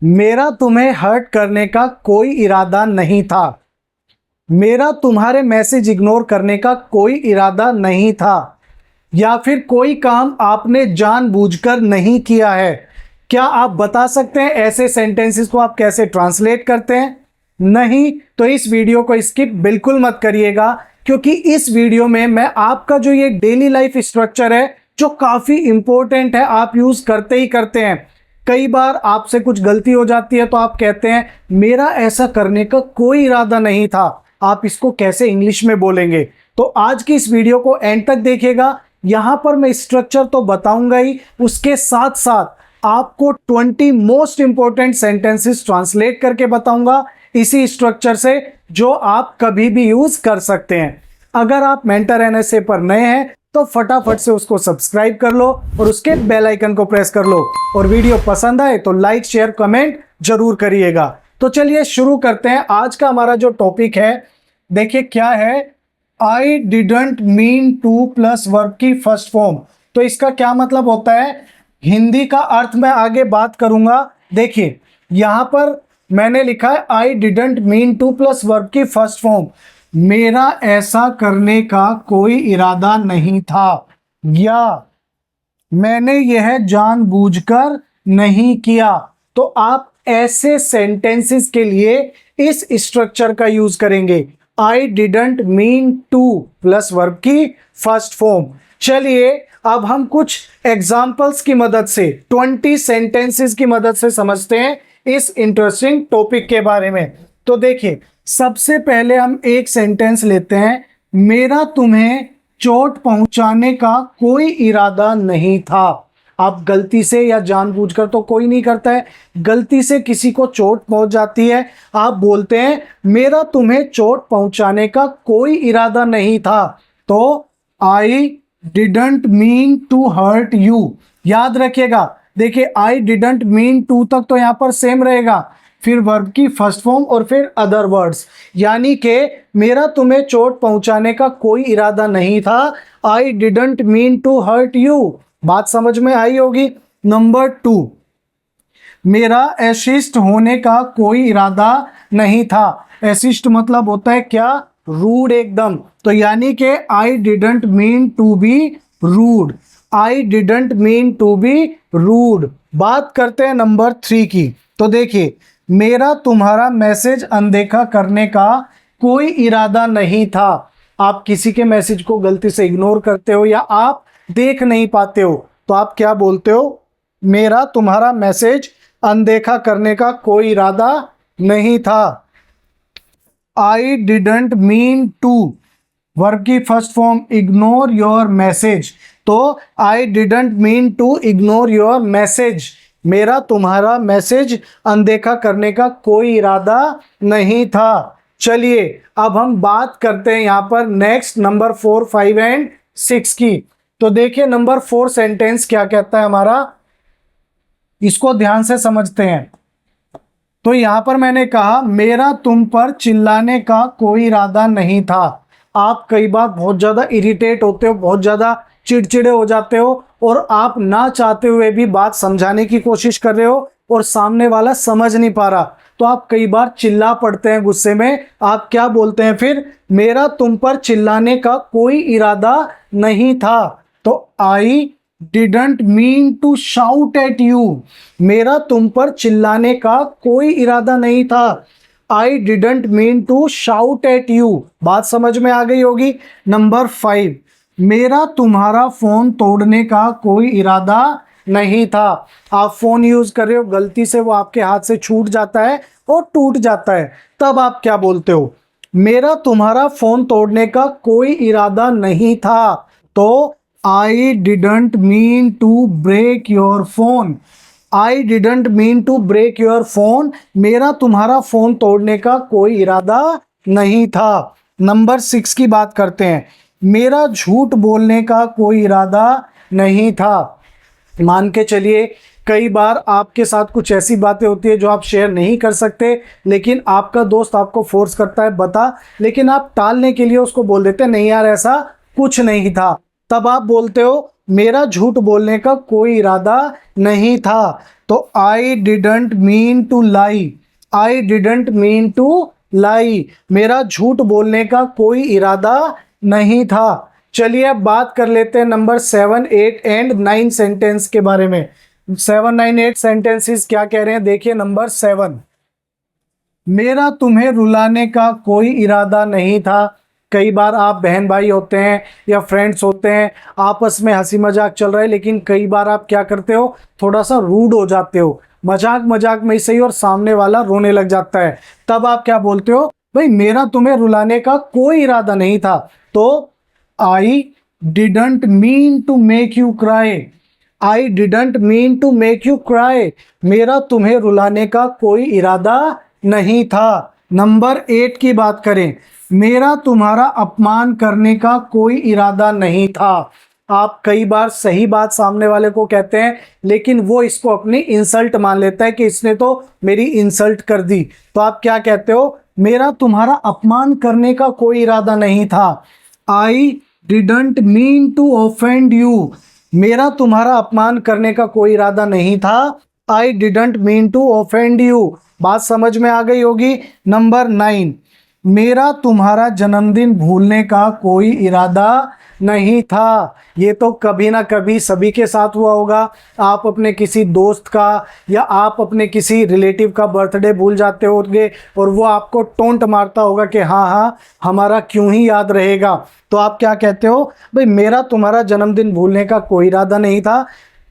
मेरा तुम्हें हर्ट करने का कोई इरादा नहीं था। मेरा तुम्हारे मैसेज इग्नोर करने का कोई इरादा नहीं था। या फिर कोई काम आपने जानबूझकर नहीं किया है। क्या आप बता सकते हैं ऐसे सेंटेंसेस को आप कैसे ट्रांसलेट करते हैं? नहीं तो इस वीडियो को स्किप बिल्कुल मत करिएगा, क्योंकि इस वीडियो में मैं आपका जो ये डेली लाइफ स्ट्रक्चर है जो काफी इंपॉर्टेंट है, आप यूज करते ही करते हैं। कई बार आपसे कुछ गलती हो जाती है तो आप कहते हैं मेरा ऐसा करने का कोई इरादा नहीं था। आप इसको कैसे इंग्लिश में बोलेंगे? तो आज की इस वीडियो को एंड तक देखिएगा। यहां पर मैं स्ट्रक्चर तो बताऊंगा ही, उसके साथ साथ आपको 20 मोस्ट इंपॉर्टेंट सेंटेंसेस ट्रांसलेट करके बताऊंगा इसी स्ट्रक्चर से, जो आप कभी भी यूज कर सकते हैं। अगर आप मेंटर एनएसए पर नए हैं तो फटाफट से उसको सब्सक्राइब कर लो और उसके बेल आइकन को प्रेस कर लो। और वीडियो पसंद आए तो लाइक शेयर कमेंट जरूर करिएगा। तो चलिए शुरू करते हैं। आज का हमारा जो टॉपिक है, देखिए क्या है, आई didn't mean two plus verb की फर्स्ट फॉर्म। तो इसका क्या मतलब होता है, हिंदी का अर्थ मैं आगे बात करूंगा। देखिए यहां पर मैंने लिखा है आई didn't mean two plus verb की फर्स्ट फॉर्म। मेरा ऐसा करने का कोई इरादा नहीं था, या मैंने यह जानबूझकर नहीं किया। तो आप ऐसे सेंटेंसेस के लिए इस स्ट्रक्चर का यूज करेंगे, आई didn't mean two plus verb की फर्स्ट फॉर्म। चलिए अब हम कुछ एग्जाम्पल्स की मदद से 20 सेंटेंसेस की मदद से समझते हैं इस इंटरेस्टिंग टॉपिक के बारे में। तो देखिए सबसे पहले हम एक सेंटेंस लेते हैं, मेरा तुम्हें चोट पहुंचाने का कोई इरादा नहीं था। आप गलती से या जानबूझकर तो कोई नहीं करता है, गलती से किसी को चोट पहुंच जाती है, आप बोलते हैं मेरा तुम्हें चोट पहुंचाने का कोई इरादा नहीं था। तो I didn't mean to hurt you. याद रखिएगा, देखिए आई डिडंट मीन टू तक तो यहां पर सेम रहेगा, फिर वर्ब की फर्स्ट फॉर्म और फिर अदर वर्ड्स, यानी कि मेरा तुम्हें चोट पहुंचाने का कोई इरादा नहीं था। I didn't mean to hurt you. बात समझ में आई होगी। नंबर 2, मेरा एसिस्ट होने का कोई इरादा नहीं था। एसिस्ट मतलब होता है क्या, रूड एकदम। तो यानी कि I didn't mean to be rude. I didn't mean to be rude. बात करते हैं नंबर 3 की। तो देखिए मेरा तुम्हारा मैसेज अनदेखा करने का कोई इरादा नहीं था। आप किसी के मैसेज को गलती से इग्नोर करते हो या आप देख नहीं पाते हो, तो आप क्या बोलते हो, मेरा तुम्हारा मैसेज अनदेखा करने का कोई इरादा नहीं था। I didn't mean to, verb की first form ignore your message. तो I didn't mean to ignore your message, मेरा तुम्हारा मैसेज अनदेखा करने का कोई इरादा नहीं था। चलिए अब हम बात करते हैं यहां पर नेक्स्ट नंबर 4, 5 एंड 6 की। तो देखिए नंबर 4 सेंटेंस क्या कहता है हमारा, इसको ध्यान से समझते हैं। तो यहां पर मैंने कहा मेरा तुम पर चिल्लाने का कोई इरादा नहीं था। आप कई बार बहुत ज्यादा इरिटेट होते हो, बहुत ज्यादा चिड़चिड़े हो जाते हो और आप ना चाहते हुए भी बात समझाने की कोशिश कर रहे हो और सामने वाला समझ नहीं पा रहा, तो आप कई बार चिल्ला पड़ते हैं गुस्से में। आप क्या बोलते हैं फिर, मेरा तुम पर चिल्लाने का कोई इरादा नहीं था। तो I didn't mean to shout at you, मेरा तुम पर चिल्लाने का कोई इरादा नहीं था। I didn't mean to shout at you. बात समझ में आ गई होगी। नंबर 5, मेरा तुम्हारा फोन तोड़ने का कोई इरादा नहीं था। आप फोन यूज कर रहे हो, गलती से वो आपके हाथ से छूट जाता है और टूट जाता है, तब आप क्या बोलते हो, मेरा तुम्हारा फोन तोड़ने का कोई इरादा नहीं था। तो I didn't mean to break your phone. I didn't mean to break your phone, मेरा तुम्हारा फोन तोड़ने का कोई इरादा नहीं था। नंबर 6 की बात करते हैं, मेरा झूठ बोलने का कोई इरादा नहीं था। मान के चलिए कई बार आपके साथ कुछ ऐसी बातें होती है जो आप शेयर नहीं कर सकते, लेकिन आपका दोस्त आपको फोर्स करता है बता, लेकिन आप टालने के लिए उसको बोल देते हैं नहीं यार ऐसा कुछ नहीं था। तब आप बोलते हो मेरा झूठ बोलने का कोई इरादा नहीं था। तो I didn't mean to lie, I didn't mean to lie, मेरा झूठ बोलने का कोई इरादा नहीं था। चलिए अब बात कर लेते हैं नंबर 7, 8 एंड 9 सेंटेंस के बारे में। 7, 9, 8 सेंटेंसेस क्या कह रहे हैं, देखिए। नंबर 7, मेरा तुम्हें रुलाने का कोई इरादा नहीं था। कई बार आप बहन भाई होते हैं या फ्रेंड्स होते हैं, आपस में हंसी मजाक चल रहा है, लेकिन कई बार आप क्या करते हो, थोड़ा सा रूड हो जाते हो, मजाक मजाक में ही सही, और सामने वाला रोने लग जाता है। तब आप क्या बोलते हो, भाई मेरा तुम्हें रुलाने का कोई इरादा नहीं था। तो I didn't mean to make you cry, I didn't mean to make you cry, मेरा तुम्हें रुलाने का कोई इरादा नहीं था। नंबर 8 की बात करें, मेरा तुम्हारा अपमान करने का कोई इरादा नहीं था। आप कई बार सही बात सामने वाले को कहते हैं, लेकिन वो इसको अपनी इंसल्ट मान लेता है कि इसने तो मेरी इंसल्ट कर दी। तो आप क्या कहते हो, मेरा तुम्हारा अपमान करने का कोई इरादा नहीं था। I didn't mean to offend you, मेरा तुम्हारा अपमान करने का कोई इरादा नहीं था। I didn't mean to offend you. बात समझ में आ गई होगी। नंबर 9, मेरा तुम्हारा जन्मदिन भूलने का कोई इरादा नहीं था। ये तो कभी ना कभी सभी के साथ हुआ होगा। आप अपने किसी दोस्त का या आप अपने किसी रिलेटिव का बर्थडे भूल जाते होंगे और वो आपको टोंट मारता होगा कि हाँ हाँ हमारा क्यों ही याद रहेगा। तो आप क्या कहते हो, भाई मेरा तुम्हारा जन्मदिन भूलने का कोई इरादा नहीं था,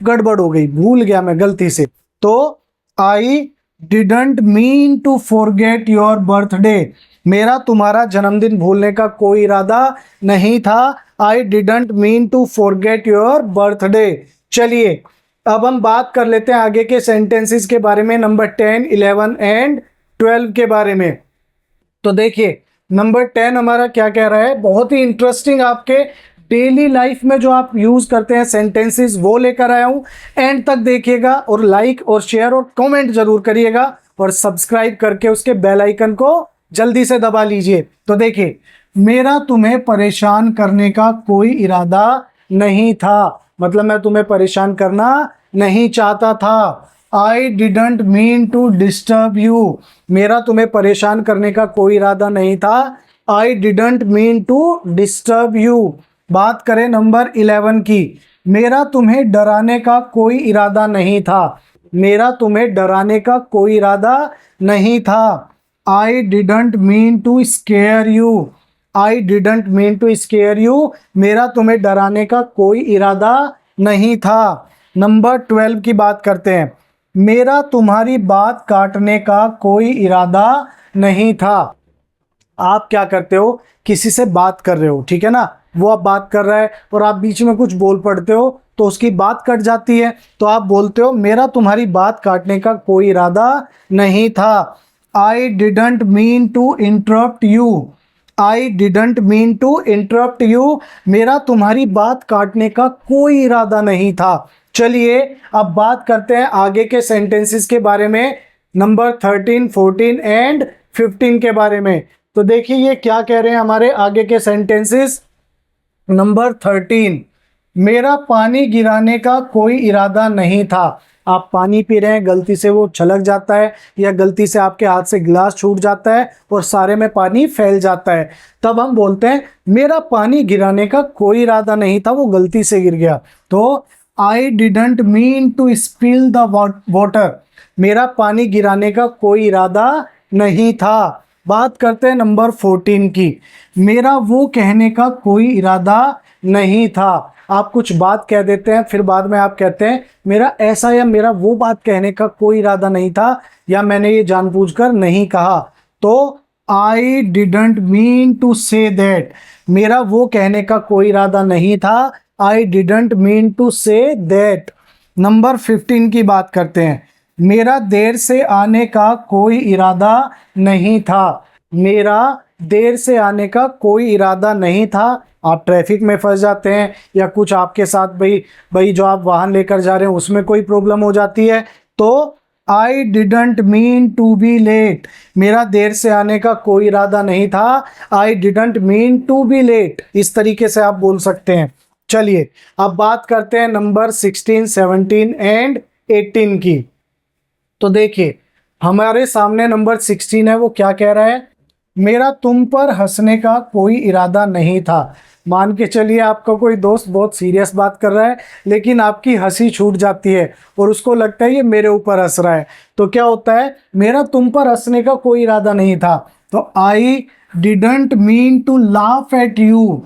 गड़बड़ हो गई, भूल गया मैं गलती से। तो I didn't mean to forget your birthday, मेरा तुम्हारा जन्मदिन भूलने का कोई इरादा नहीं था। I didn't mean to forget your birthday. चलिए अब हम बात कर लेते हैं आगे के सेंटेंसेस के बारे में, नंबर 10, 11 एंड 12 के बारे में। तो देखिए नंबर 10 हमारा क्या कह रहा है, बहुत ही इंटरेस्टिंग आपके डेली लाइफ में जो आप यूज करते हैं सेंटेंसेस वो लेकर आया हूं। एंड तक देखिएगा और लाइक और शेयर और कमेंट जरूर करिएगा और सब्सक्राइब करके उसके बेल आइकन को जल्दी से दबा लीजिए। तो देखिए, मेरा तुम्हें परेशान करने का कोई इरादा नहीं था, मतलब मैं तुम्हें परेशान करना नहीं चाहता था। I didn't mean to disturb you, मेरा तुम्हें परेशान करने का कोई इरादा नहीं था। I didn't mean to disturb you. बात करें नंबर 11 की, मेरा तुम्हें डराने का कोई इरादा नहीं था, मेरा तुम्हें डराने का कोई इरादा नहीं था। I didn't mean to scare you, I didn't mean to scare you, मेरा तुम्हें डराने का कोई इरादा नहीं था। नंबर 12 की बात करते हैं, मेरा तुम्हारी बात काटने का कोई इरादा नहीं था। आप क्या करते हो, किसी से बात कर रहे हो, ठीक है ना, वो आप बात कर रहा है और आप बीच में कुछ बोल पड़ते हो तो उसकी बात कट जाती है, तो आप बोलते हो मेरा तुम्हारी बात काटने का कोई इरादा नहीं था। I didn't mean to interrupt you, I didn't mean to interrupt you, मेरा तुम्हारी बात काटने का कोई इरादा नहीं था। चलिए अब बात करते हैं आगे के सेंटेंसेस के बारे में, नंबर 13, 14 एंड 15 के बारे में। तो देखिए ये क्या कह रहे हैं हमारे आगे के सेंटेंसेस। नंबर 13, मेरा पानी गिराने का कोई इरादा नहीं था। आप पानी पी रहे हैं, गलती से वो छलक जाता है या गलती से आपके हाथ से गिलास छूट जाता है और सारे में पानी फैल जाता है, तब हम बोलते हैं मेरा पानी गिराने का कोई इरादा नहीं था, वो गलती से गिर गया। तो I didn't mean to spill the water, मेरा पानी गिराने का कोई इरादा नहीं था। बात करते हैं नंबर 14 की, मेरा वो कहने का कोई इरादा नहीं था। आप कुछ बात कह देते हैं फिर बाद में आप कहते हैं मेरा ऐसा या मेरा वो बात कहने का कोई इरादा नहीं था या मैंने ये जानबूझकर नहीं कहा। तो I didn't mean to say that, मेरा वो कहने का कोई इरादा नहीं था। I didn't mean to say that. Number 15 की बात करते हैं, मेरा देर से आने का कोई इरादा नहीं था, मेरा देर से आने का कोई इरादा नहीं था। आप ट्रैफिक में फंस जाते हैं या कुछ आपके साथ भाई जो आप वाहन लेकर जा रहे हैं उसमें कोई प्रॉब्लम हो जाती है, तो I didn't mean to be late, मेरा देर से आने का कोई इरादा नहीं था। I didn't mean to be late, इस तरीके से आप बोल सकते हैं। चलिए अब बात करते हैं नंबर 16, 17 एंड 18 की। तो देखिए हमारे सामने नंबर 16 है, वो क्या कह रहा है, मेरा तुम पर हंसने का कोई इरादा नहीं था। मान के चलिए आपका कोई दोस्त बहुत सीरियस बात कर रहा है, लेकिन आपकी हंसी छूट जाती है और उसको लगता है ये मेरे ऊपर हंस रहा है। तो क्या होता है, मेरा तुम पर हंसने का कोई इरादा नहीं था। तो I didn't mean to laugh at you,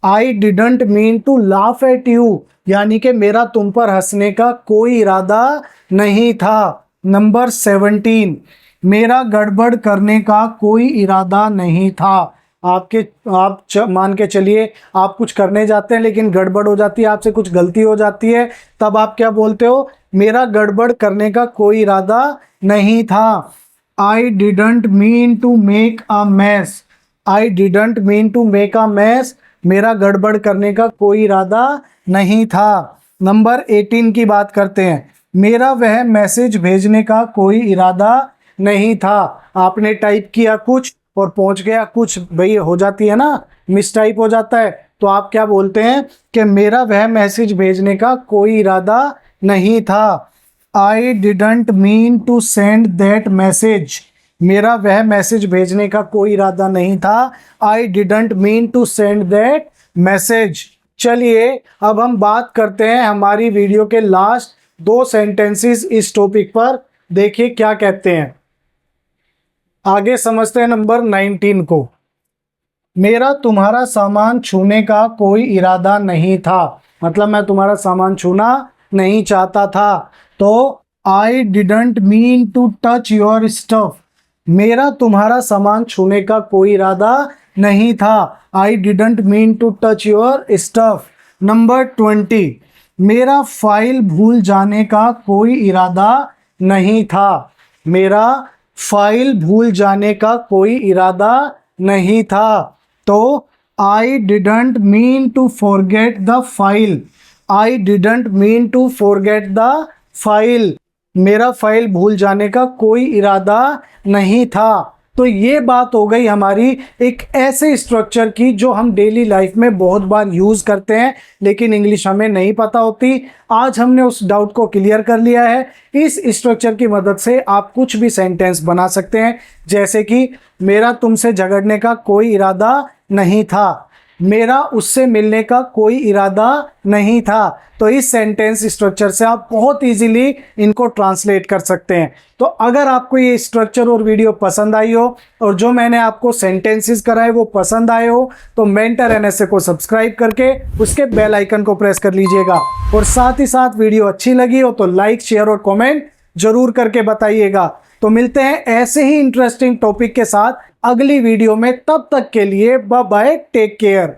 I didn't mean to laugh at you, यानी कि मेरा तुम पर हंसने का कोई इरादा नहीं था। नंबर 17, मेरा गड़बड़ करने का कोई इरादा नहीं था। मान के चलिए आप कुछ करने जाते हैं लेकिन गड़बड़ हो जाती है, आपसे कुछ गलती हो जाती है, तब आप क्या बोलते हो, मेरा गड़बड़ करने का कोई इरादा नहीं था। I didn't mean to make a mess, I didn't mean to make a mess, मेरा गड़बड़ करने का कोई इरादा नहीं था। नंबर 18 की बात करते हैं, मेरा वह मैसेज भेजने का कोई इरादा नहीं था। आपने टाइप किया कुछ और पहुंच गया कुछ, भाई हो जाती है ना, मिस टाइप हो जाता है, तो आप क्या बोलते हैं कि मेरा वह मैसेज भेजने का कोई इरादा नहीं था। I didn't mean to send that message, मेरा वह मैसेज भेजने का कोई इरादा नहीं था। I didn't mean to send that message. चलिए अब हम बात करते हैं हमारी वीडियो के लास्ट 2 सेंटेंसेस इस टॉपिक पर। देखिए क्या कहते हैं, आगे समझते हैं नंबर 19 को। मेरा तुम्हारा सामान छूने का कोई इरादा नहीं था, मतलब मैं तुम्हारा सामान छूना नहीं चाहता था। तो I didn't mean to touch your stuff, मेरा तुम्हारा सामान छूने का कोई इरादा नहीं था। I didn't mean to touch your stuff. Number 20, मेरा फाइल भूल जाने का कोई इरादा नहीं था, मेरा फाइल भूल जाने का कोई इरादा नहीं था। तो I didn't mean to forget the file, I didn't mean to forget the file, मेरा फाइल भूल जाने का कोई इरादा नहीं था। तो ये बात हो गई हमारी एक ऐसे स्ट्रक्चर की जो हम डेली लाइफ में बहुत बार यूज़ करते हैं लेकिन इंग्लिश हमें नहीं पता होती। आज हमने उस डाउट को क्लियर कर लिया है। इस स्ट्रक्चर की मदद से आप कुछ भी सेंटेंस बना सकते हैं, जैसे कि मेरा तुमसे झगड़ने का कोई इरादा नहीं था, मेरा उससे मिलने का कोई इरादा नहीं था। तो इस सेंटेंस स्ट्रक्चर से आप बहुत इजीली इनको ट्रांसलेट कर सकते हैं। तो अगर आपको ये स्ट्रक्चर और वीडियो पसंद आई हो और जो मैंने आपको सेंटेंसेस कराए वो पसंद आए हो, तो मेंटर एनएसए को सब्सक्राइब करके उसके बेल आइकन को प्रेस कर लीजिएगा। और साथ ही साथ वीडियो अच्छी लगी हो तो लाइक, शेयर और कॉमेंट जरूर करके बताइएगा। तो मिलते हैं ऐसे ही इंटरेस्टिंग टॉपिक के साथ अगली वीडियो में, तब तक के लिए बाय बाय, टेक केयर।